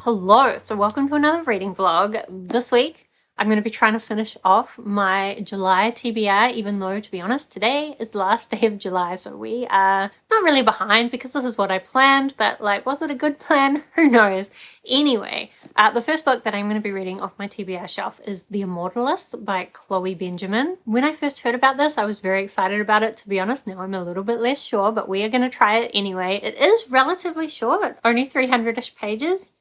Hello, so welcome to another reading vlog. This week I'm going to be trying to finish off my July TBR, even though, to be honest, today is the last day of July, so we are not really behind because this is what I planned, but like, was it a good plan? Who knows? Anyway, the first book that I'm going to be reading off my TBR shelf is The Immortalists by Chloe Benjamin. When I first heard about this, I was very excited about it, to be honest. Now I'm a little bit less sure, but we are going to try it anyway. It is relatively short, only 300-ish pages.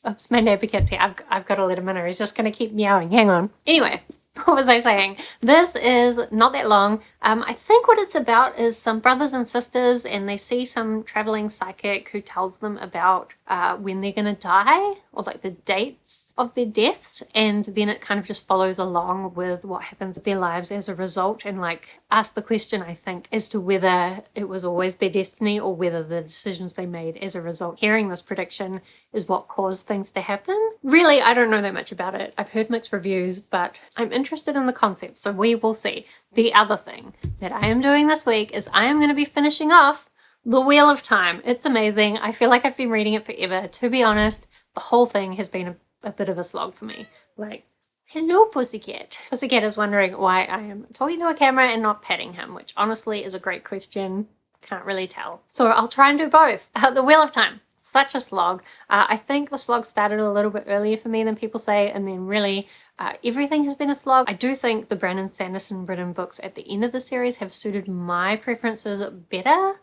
Oops, my neighbor cat's here. I've got to let him in or he's just going to keep meowing. Hang on. Anyway, what was I saying? This is not that long. I think what it's about is some brothers and sisters, and they see some traveling psychic who tells them about when they're going to die, or like the dates of their deaths, and then it kind of just follows along with what happens in their lives as a result, and like ask the question, I think, as to whether it was always their destiny or whether the decisions they made as a result, hearing this prediction, is what caused things to happen. Really, I don't know that much about it. I've heard mixed reviews, but I'm interested in the concept, so we will see. The other thing that I am doing this week is I am going to be finishing off The Wheel of Time. It's amazing. I feel like I've been reading it forever. To be honest, the whole thing has been a bit of a slog for me. Like, hello, Pussycat. Pussycat is wondering why I am talking to a camera and not petting him, which honestly is a great question. Can't really tell. So I'll try and do both. The Wheel of Time. Such a slog. I think the slog started a little bit earlier for me than people say, and then really everything has been a slog. I do think the Brandon Sanderson written books at the end of the series have suited my preferences better,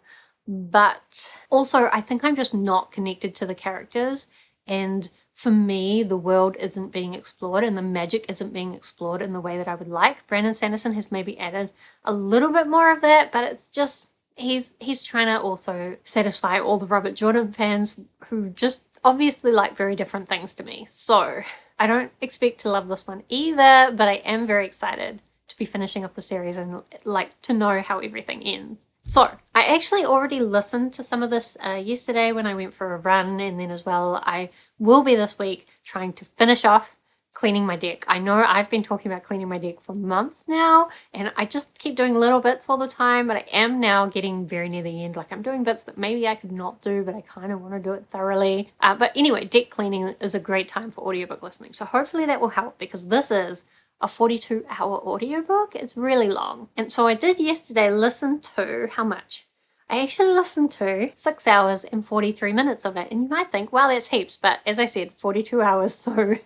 but also I think I'm just not connected to the characters, and for me the world isn't being explored and the magic isn't being explored in the way that I would like. Brandon Sanderson has maybe added a little bit more of that, but it's just he's trying to also satisfy all the Robert Jordan fans who just obviously like very different things to me. So I don't expect to love this one either, but I am very excited to be finishing off the series and like to know how everything ends. So I actually already listened to some of this yesterday when I went for a run, and then as well I will be this week trying to finish off cleaning my deck. I know I've been talking about cleaning my deck for months now, and I just keep doing little bits all the time, but I am now getting very near the end. Like, I'm doing bits that maybe I could not do, but I kind of want to do it thoroughly. But anyway, deck cleaning is a great time for audiobook listening, so hopefully that will help, because this is a 42-hour audiobook. It's really long. And so I did yesterday listen to, how much? I actually listened to 6 hours and 43 minutes of it, and you might think, well, that's heaps, but as I said, 42 hours, so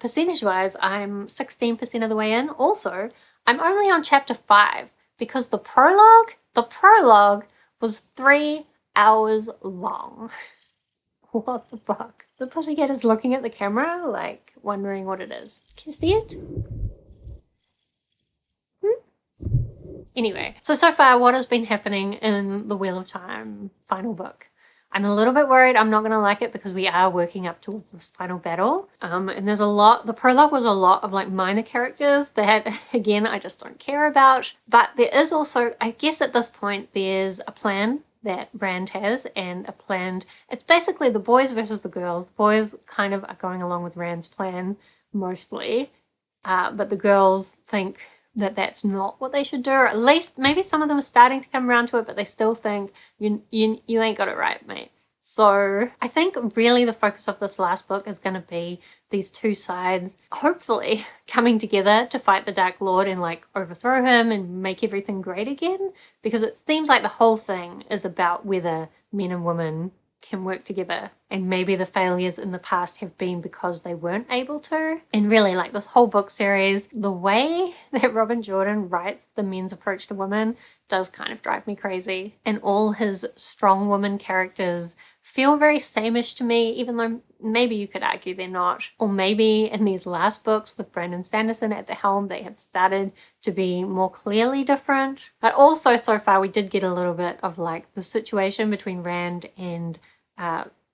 percentage-wise, I'm 16% of the way in. Also, I'm only on chapter 5, because the prologue was 3 hours long. What the fuck? The pussycat is looking at the camera, like, wondering what it is. Can you see it? Anyway, so far what has been happening in the Wheel of Time final book? I'm a little bit worried I'm not going to like it, because we are working up towards this final battle. And there's a lot, the prologue was a lot of like minor characters that, again, I just don't care about. But there is also, I guess at this point, there's a plan that Rand has, and a plan, it's basically the boys versus the girls. The boys kind of are going along with Rand's plan mostly, but the girls think that that's not what they should do, or at least maybe some of them are starting to come around to it, but they still think you ain't got it right, mate. So I think really the focus of this last book is going to be these two sides hopefully coming together to fight the Dark Lord and like overthrow him and make everything great again, because it seems like the whole thing is about whether men and women can work together, and maybe the failures in the past have been because they weren't able to. And really, like, this whole book series, the way that Robin Jordan writes the men's approach to women does kind of drive me crazy, and all his strong woman characters feel very sameish to me, even though maybe you could argue they're not. Or maybe in these last books with Brandon Sanderson at the helm, they have started to be more clearly different. But also, so far, we did get a little bit of like the situation between Rand and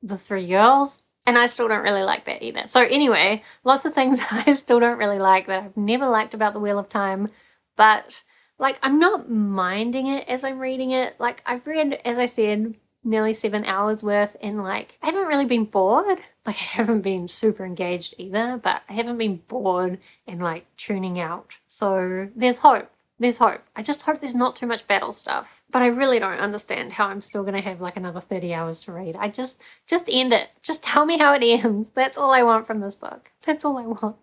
the three girls, and I still don't really like that either. So anyway, lots of things I still don't really like that I've never liked about the Wheel of Time, but like, I'm not minding it as I'm reading it. Like, I've read, as I said, nearly 7 hours worth, and like, I haven't really been bored. Like, I haven't been super engaged either, but I haven't been bored and like tuning out. So there's hope. There's hope. I just hope there's not too much battle stuff. But I really don't understand how I'm still going to have like another 30 hours to read. Just end it. Just tell me how it ends. That's all I want from this book. That's all I want.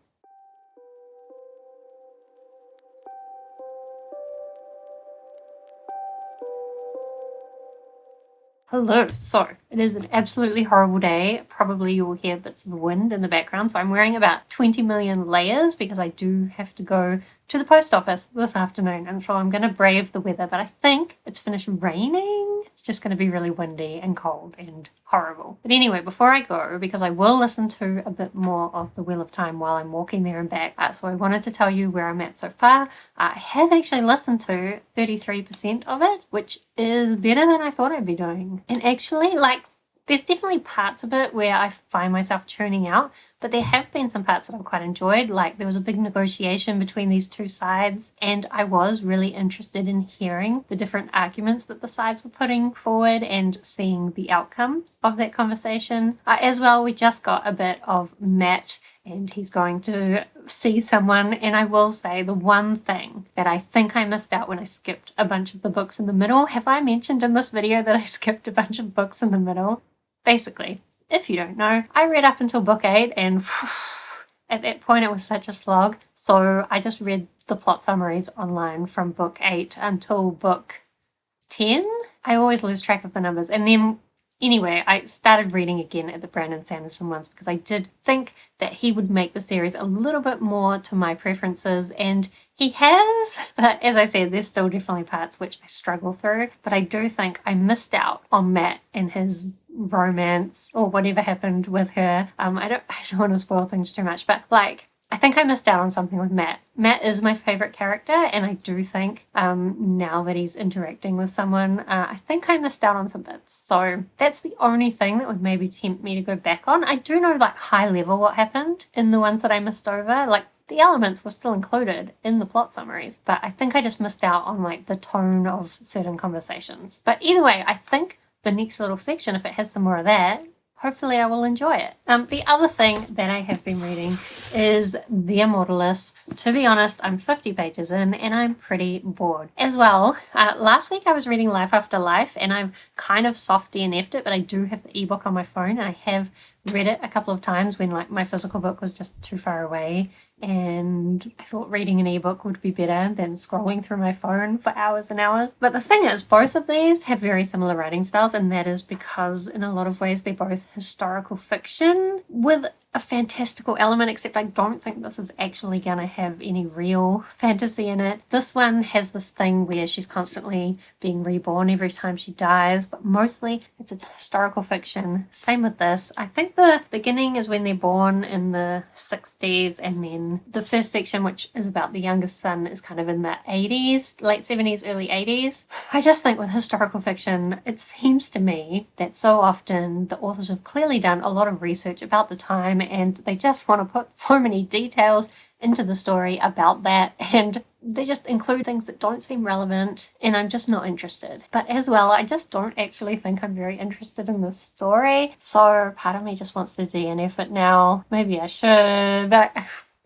Hello. So it is an absolutely horrible day. Probably you will hear bits of wind in the background. So I'm wearing about 20 million layers because I do have to go to the post office this afternoon. And so I'm going to brave the weather, but I think it's finished raining. It's just going to be really windy and cold and horrible. But anyway, before I go, because I will listen to a bit more of The Wheel of Time while I'm walking there and back, so I wanted to tell you where I'm at so far. I have actually listened to 33% of it, which is better than I thought I'd be doing. And actually, like, there's definitely parts of it where I find myself tuning out, but there have been some parts that I've quite enjoyed. Like there was a big negotiation between these two sides, and I was really interested in hearing the different arguments that the sides were putting forward and seeing the outcome of that conversation. As well, we just got a bit of Matt, and he's going to see someone. And I will say the one thing that I think I missed out when I skipped a bunch of the books in the middle. Have I mentioned in this video that I skipped a bunch of books in the middle? Basically, if you don't know, I read up until book 8 and at that point it was such a slog. So I just read the plot summaries online from book 8 until book 10. I always lose track of the numbers. And then anyway, I started reading again at the Brandon Sanderson ones because I did think that he would make the series a little bit more to my preferences, and he has. But as I said, there's still definitely parts which I struggle through. But I do think I missed out on Matt and his romance or whatever happened with her. I don't want to spoil things too much, but like, I think I missed out on something with Matt. Matt is my favorite character, and I do think now that he's interacting with someone, I think I missed out on some bits. So that's the only thing that would maybe tempt me to go back on. I do know like high level what happened in the ones that I missed over. Like the elements were still included in the plot summaries, but I think I just missed out on like the tone of certain conversations. But either way, I think the next little section, if it has some more of that, hopefully I will enjoy it. The other thing that I have been reading is The Immortalists. To be honest, I'm 50 pages in and I'm pretty bored. As well, last week I was reading Life After Life and I've kind of soft DNF'd it, but I do have the ebook on my phone and I have read it a couple of times when like my physical book was just too far away, and I thought reading an ebook would be better than scrolling through my phone for hours and hours. But the thing is, both of these have very similar writing styles, and that is because in a lot of ways they're both historical fiction with a fantastical element, except I don't think this is actually going to have any real fantasy in it. This one has this thing where she's constantly being reborn every time she dies, but mostly it's a historical fiction. Same with this. I think the beginning is when they're born in the 60s, and then the first section, which is about the youngest son, is kind of in the 80s, late 70s, early 80s. I just think with historical fiction, it seems to me that so often the authors have clearly done a lot of research about the time, and they just want to put so many details into the story about that, and they just include things that don't seem relevant, and I'm just not interested. But as well, I just don't actually think I'm very interested in this story, so part of me just wants to DNF it now. Maybe I should, but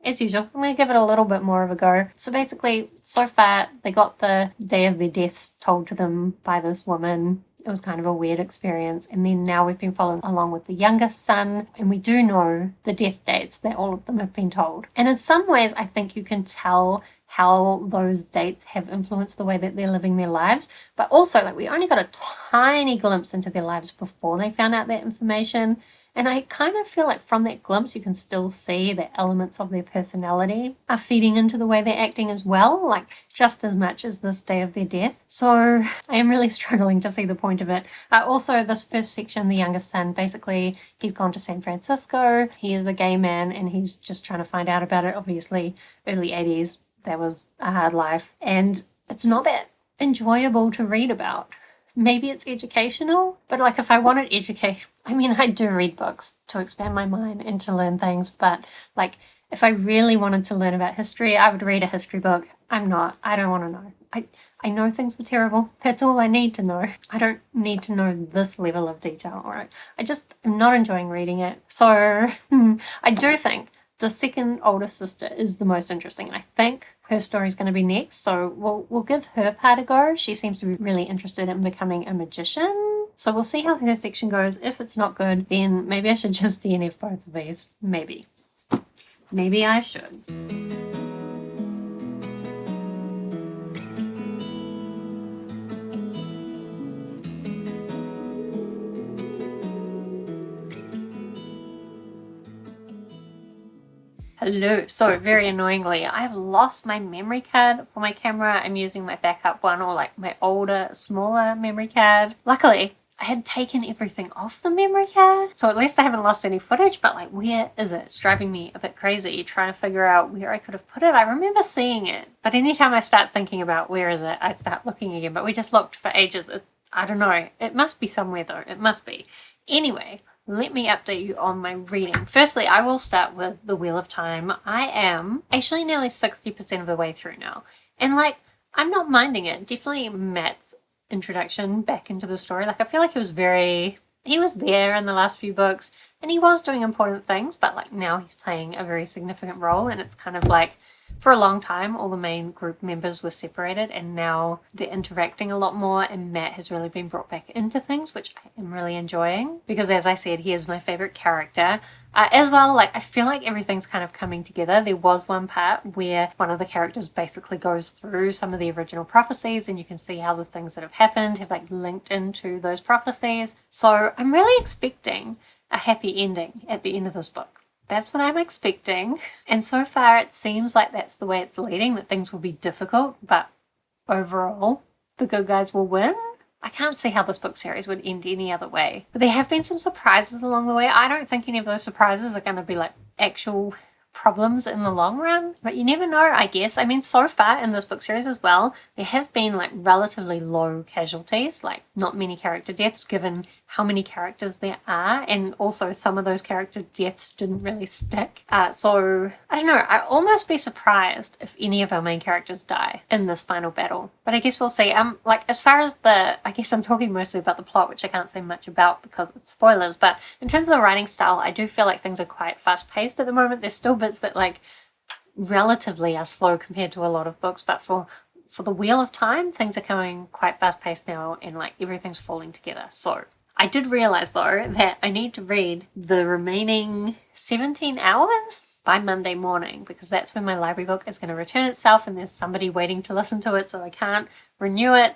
as usual, I'm going to give it a little bit more of a go. So basically, so far, they got the day of their deaths told to them by this woman. It was kind of a weird experience. And then now we've been following along with the youngest son, and we do know the death dates that all of them have been told. And in some ways, I think you can tell how those dates have influenced the way that they're living their lives. But also, like, we only got a tiny glimpse into their lives before they found out that information. And I kind of feel like from that glimpse, you can still see that elements of their personality are feeding into the way they're acting as well, like just as much as this day of their death. So I am really struggling to see the point of it. Also, this first section, the youngest son, basically, he's gone to San Francisco. He is a gay man and he's just trying to find out about it. Obviously, early 80s, that was a hard life. And it's not that enjoyable to read about. Maybe it's educational, but like if I wanted I do read books to expand my mind and to learn things, but like if I really wanted to learn about history, I would read a history book. I don't want to know. I know things were terrible. That's all I need to know. I don't need to know this level of detail, all right? I just am not enjoying reading it. So I do think the second oldest sister is the most interesting, and I think her story is going to be next, so we'll give her part a go. She seems to be really interested in becoming a magician, so we'll see how her section goes. If it's not good, then maybe I should just DNF both of these. Maybe I should. Hello. So very annoyingly, I have lost my memory card for my camera. I'm using my backup one, or like my older, smaller memory card. Luckily, I had taken everything off the memory card, so at least I haven't lost any footage, but like, where is it? It's driving me a bit crazy trying to figure out where I could have put it. I remember seeing it, but anytime I start thinking about where is it, I start looking again, but we just looked for ages. I don't know. It must be somewhere though. It must be. Anyway, let me update you on my reading. Firstly, I will start with The Wheel of Time. I am actually nearly 60% of the way through now. And like, I'm not minding it. Definitely Matt's introduction back into the story. Like, I feel like he was there in the last few books, and he was doing important things, but like now he's playing a very significant role, and it's kind of like, for a long time, all the main group members were separated, and now they're interacting a lot more, and Matt has really been brought back into things, which I am really enjoying, because as I said, he is my favorite character. As well, like, I feel like everything's kind of coming together. There was one part where one of the characters basically goes through some of the original prophecies, and you can see how the things that have happened have like linked into those prophecies. So I'm really expecting a happy ending at the end of this book. That's what I'm expecting. And so far it seems like that's the way it's leading, that things will be difficult, but overall the good guys will win. I can't see how this book series would end any other way. But there have been some surprises along the way. I don't think any of those surprises are going to be like actual problems in the long run, but you never know, I guess. I mean, so far in this book series as well, there have been like relatively low casualties, like not many character deaths given how many characters there are, and also some of those character deaths didn't really stick. So I don't know, I'd almost be surprised if any of our main characters die in this final battle, but I guess we'll see. Like, as far as I guess I'm talking mostly about the plot, which I can't say much about because it's spoilers, but in terms of the writing style, I do feel like things are quite fast paced at the moment. There's still bits that like relatively are slow compared to a lot of books, but for the Wheel of Time, things are going quite fast paced now, and like everything's falling together. So I did realize though that I need to read the remaining 17 hours by Monday morning, because that's when my library book is going to return itself, and there's somebody waiting to listen to it, so I can't renew it.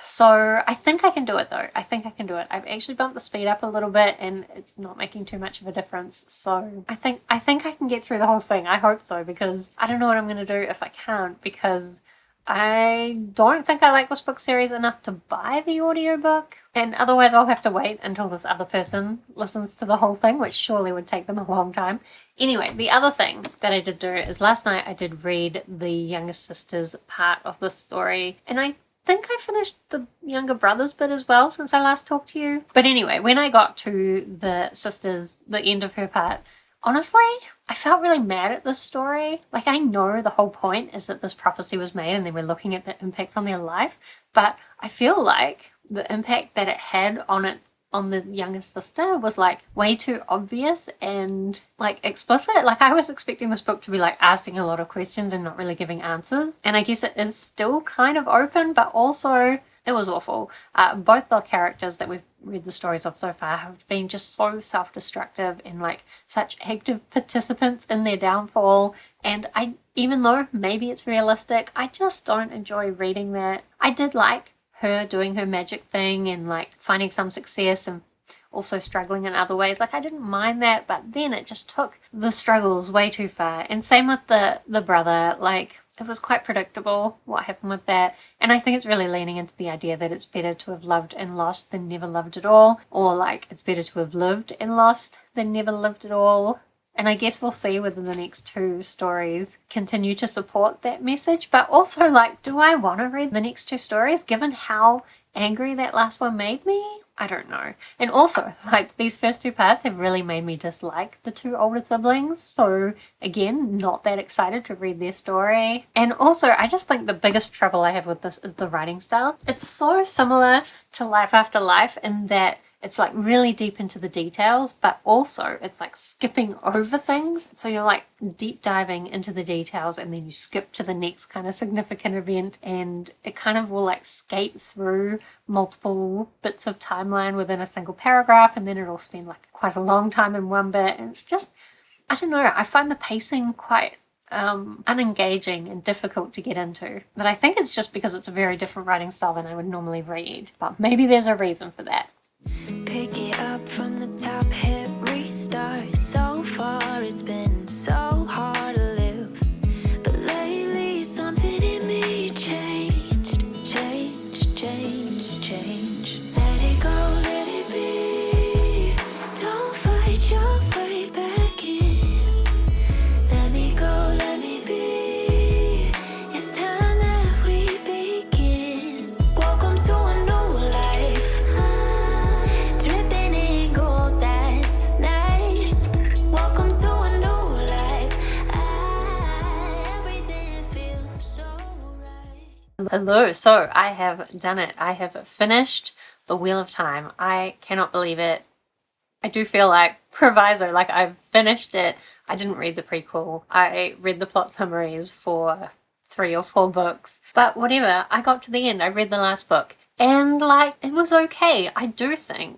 So I think I can do it though. I think I can do it. I've actually bumped the speed up a little bit, and it's not making too much of a difference. So I think I can get through the whole thing. I hope so, because I don't know what I'm going to do if I can't, because I don't think I like this book series enough to buy the audiobook, and otherwise I'll have to wait until this other person listens to the whole thing, which surely would take them a long time. Anyway, the other thing that I did do is last night I did read the youngest sister's part of the story, and I think I finished the younger brother's bit as well since I last talked to you. But anyway, when I got to the end of her part, honestly, I felt really mad at this story. Like, I know the whole point is that this prophecy was made and they were looking at the impacts on their life, but I feel like the impact that it had on the youngest sister was like way too obvious and like explicit. Like, I was expecting this book to be like asking a lot of questions and not really giving answers, and I guess it is still kind of open, but also it was awful. Both the characters that we've read the stories of so far have been just so self-destructive and like such active participants in their downfall, and even though maybe it's realistic, I just don't enjoy reading that. I did like her doing her magic thing and like finding some success and also struggling in other ways. Like, I didn't mind that, but then it just took the struggles way too far. And same with the brother. Like, it was quite predictable what happened with that, and I think it's really leaning into the idea that it's better to have loved and lost than never loved at all, or like it's better to have lived and lost than never lived at all. And I guess we'll see whether the next two stories continue to support that message. But also, like, do I want to read the next two stories given how angry that last one made me? I don't know. And also, like, these first two parts have really made me dislike the two older siblings. So again, not that excited to read their story. And also, I just think the biggest trouble I have with this is the writing style. It's so similar to Life After Life in that It's like really deep into the details, but also it's like skipping over things. So you're like deep diving into the details and then you skip to the next kind of significant event, and it kind of will like skate through multiple bits of timeline within a single paragraph, and then it'll spend like quite a long time in one bit. And it's just, I don't know, I find the pacing quite unengaging and difficult to get into. But I think it's just because it's a very different writing style than I would normally read. But maybe there's a reason for that. Pick it up from the top, hit restart. So far it's been so hard to live, but lately something in me changed. Let it go, let it be. Don't fight your way back in. Let me go, let me be. It's time that we begin. Welcome to a new life. Dripping in gold, that's nice. Welcome to a new life. Everything feels so right. Hello, so I have done it. I have finished The Wheel of Time. I cannot believe it. I do feel like proviso, like I've finished it. I didn't read the prequel. I read the plot summaries for 3 or 4 books. But whatever, I got to the end. I read the last book. And like, it was okay. I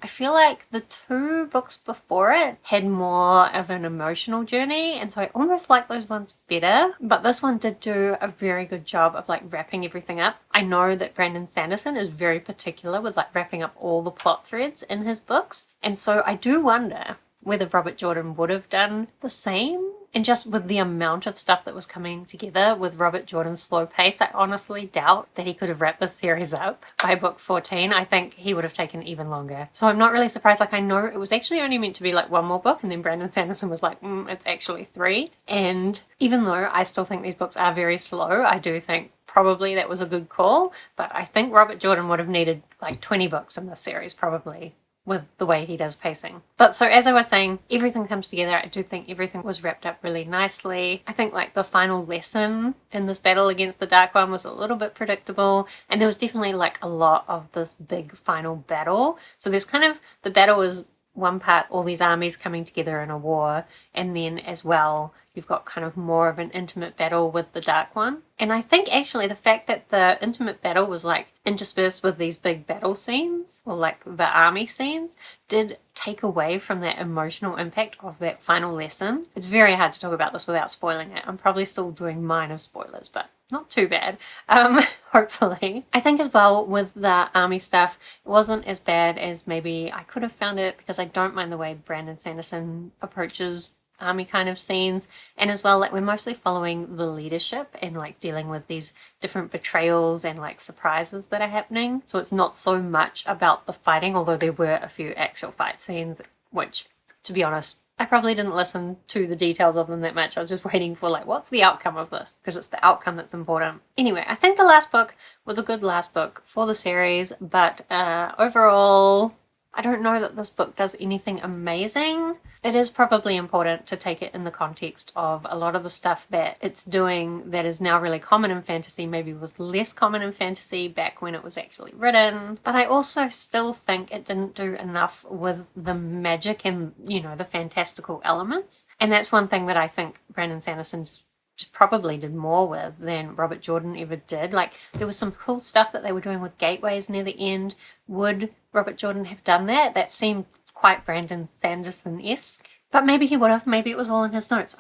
feel like the 2 books before it had more of an emotional journey, and so I almost like those ones better. But this one did do a very good job of like wrapping everything up. I know that Brandon Sanderson is very particular with like wrapping up all the plot threads in his books, and so I do wonder whether Robert Jordan would have done the same. And just with the amount of stuff that was coming together with Robert Jordan's slow pace, I honestly doubt that he could have wrapped this series up by book 14. I think he would have taken even longer. So I'm not really surprised. Like, I know it was actually only meant to be like 1 more book, and then Brandon Sanderson was like, it's actually 3. And even though I still think these books are very slow, I do think probably that was a good call. But I think Robert Jordan would have needed like 20 books in this series probably, with the way he does pacing. But so as I was saying, everything comes together. I do think everything was wrapped up really nicely. I think like the final lesson in this battle against the Dark One was a little bit predictable, and there was definitely like a lot of this big final battle. So there's kind of, the battle is one part all these armies coming together in a war, and then as well you've got kind of more of an intimate battle with the Dark One. And I think actually the fact that the intimate battle was like interspersed with these big battle scenes, or like the army scenes, did take away from that emotional impact of that final lesson. It's very hard to talk about this without spoiling it. I'm probably still doing minor spoilers, but not too bad, hopefully. I think as well with the army stuff, it wasn't as bad as maybe I could have found it, because I don't mind the way Brandon Sanderson approaches army kind of scenes, and as well like we're mostly following the leadership and like dealing with these different betrayals and like surprises that are happening. So it's not so much about the fighting, although there were a few actual fight scenes, which, to be honest, I probably didn't listen to the details of them that much. I was just waiting for like, what's the outcome of this? Because it's the outcome that's important. Anyway, I think the last book was a good last book for the series, but overall, I don't know that this book does anything amazing. It is probably important to take it in the context of a lot of the stuff that it's doing that is now really common in fantasy, maybe was less common in fantasy back when it was actually written. But I also still think it didn't do enough with the magic and, you know, the fantastical elements. And that's one thing that I think Brandon Sanderson's probably did more with than Robert Jordan ever did. Like, there was some cool stuff that they were doing with gateways near the end. Would Robert Jordan have done that? That seemed quite Brandon Sanderson-esque. But maybe he would have. Maybe it was all in his notes.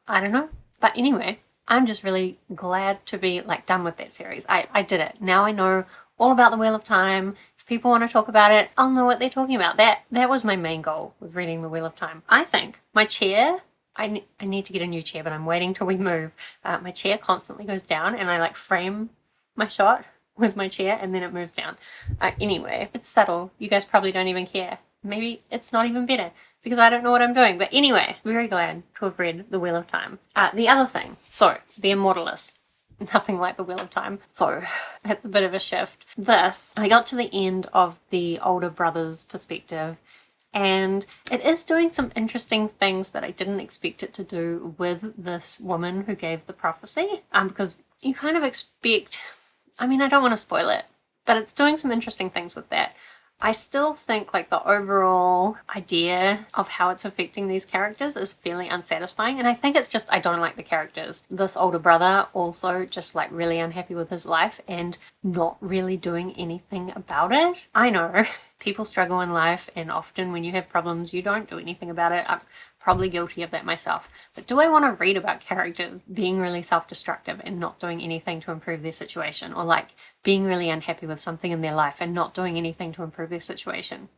I don't know. But anyway, I'm just really glad to be like done with that series. I did it. Now I know all about the Wheel of Time. If people want to talk about it, I'll know what they're talking about. That was my main goal with reading the Wheel of Time. I think my chair, I need to get a new chair, but I'm waiting till we move. My chair constantly goes down, and I like frame my shot with my chair, and then it moves down. Anyway, it's subtle. You guys probably don't even care. Maybe it's not even better because I don't know what I'm doing. But anyway, very glad to have read The Wheel of Time. The other thing, so the Immortalists. Nothing like The Wheel of Time. So that's a bit of a shift. This, I got to the end of the older brother's perspective, and it is doing some interesting things that I didn't expect it to do with this woman who gave the prophecy. Because you kind of expect, I mean, I don't want to spoil it, but it's doing some interesting things with that. I still think like the overall idea of how it's affecting these characters is fairly unsatisfying, and I think it's just I don't like the characters. This older brother also just like really unhappy with his life and not really doing anything about it. I know people struggle in life, and often when you have problems you don't do anything about it. I'm probably guilty of that myself, but do I want to read about characters being really self-destructive and not doing anything to improve their situation, or like being really unhappy with something in their life and not doing anything to improve their situation?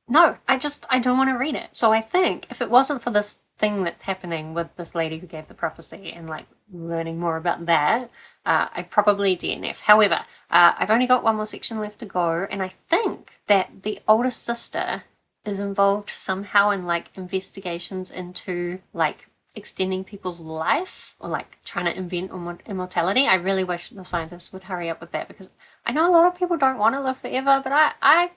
No, I don't want to read it. So I think if it wasn't for this thing that's happening with this lady who gave the prophecy and like learning more about that, I'd probably DNF. However, I've only got one more section left to go, and I think that the older sister is involved somehow in like investigations into like extending people's life, or like trying to invent immortality. I really wish the scientists would hurry up with that, because I know a lot of people don't want to live forever, but I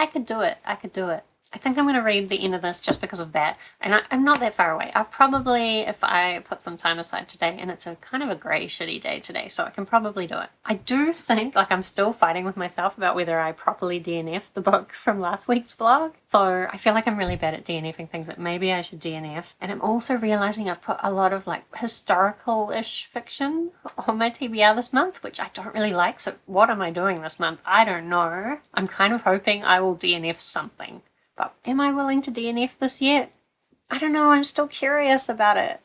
could do it. I could do it. I think I'm going to read the end of this just because of that. And I'm not that far away. I'll probably, if I put some time aside today, and it's a kind of a grey, shitty day today, so I can probably do it. I do think, like, I'm still fighting with myself about whether I properly DNF the book from last week's vlog. So I feel like I'm really bad at DNFing things that maybe I should DNF. And I'm also realizing I've put a lot of, like, historical-ish fiction on my TBR this month, which I don't really like. So what am I doing this month? I don't know. I'm kind of hoping I will DNF something. But am I willing to DNF this yet? I don't know, I'm still curious about it.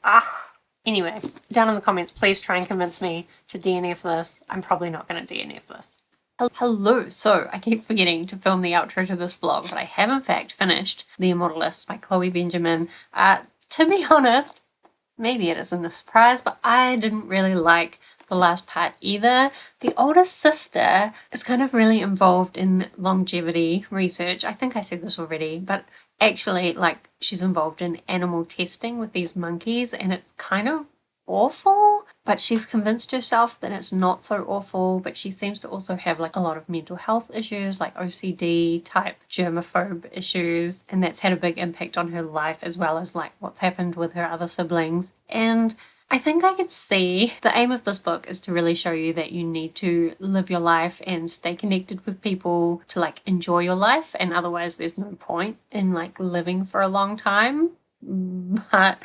Anyway, down in the comments, please try and convince me to DNF this. I'm probably not going to DNF this. Hello, so I keep forgetting to film the outro to this vlog, but I have in fact finished The Immortalists by Chloe Benjamin. To be honest, maybe it isn't a surprise, but I didn't really like the last part either. The older sister is kind of really involved in longevity research. I think I said this already, but actually, like, she's involved in animal testing with these monkeys, and it's kind of awful, but she's convinced herself that it's not so awful. But she seems to also have like a lot of mental health issues, like OCD type germaphobe issues, and that's had a big impact on her life, as well as like what's happened with her other siblings. And I think I could see the aim of this book is to really show you that you need to live your life and stay connected with people to like enjoy your life, and otherwise there's no point in like living for a long time. But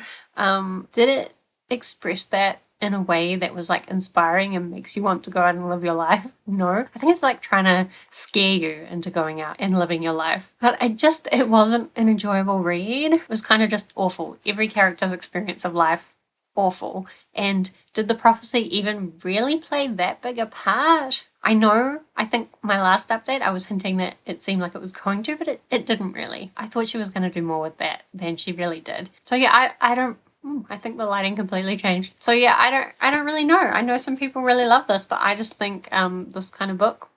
did it express that in a way that was like inspiring and makes you want to go out and live your life? No. I think it's like trying to scare you into going out and living your life. But it wasn't an enjoyable read. It was kind of just awful. Every character's experience of life, awful. And did the prophecy even really play that big a part? I think my last update I was hinting that it seemed like it was going to, but it didn't really. I thought she was going to do more with that than she really did. So yeah, I think the lighting completely changed. So yeah, I don't really know. I know some people really love this, but I just think this kind of book,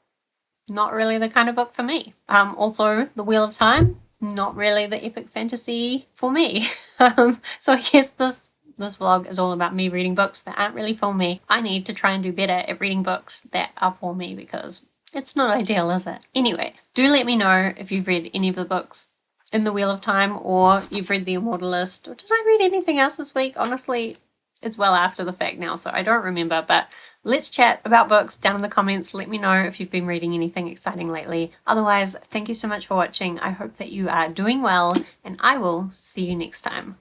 not really the kind of book for me. Also, The Wheel of Time, not really the epic fantasy for me. So I guess this vlog is all about me reading books that aren't really for me. I need to try and do better at reading books that are for me, because it's not ideal, is it? Anyway, do let me know if you've read any of the books in The Wheel of Time, or you've read The Immortalist, or did I read anything else this week? Honestly, it's well after the fact now, so I don't remember, but let's chat about books down in the comments. Let me know if you've been reading anything exciting lately. Otherwise, thank you so much for watching. I hope that you are doing well, and I will see you next time.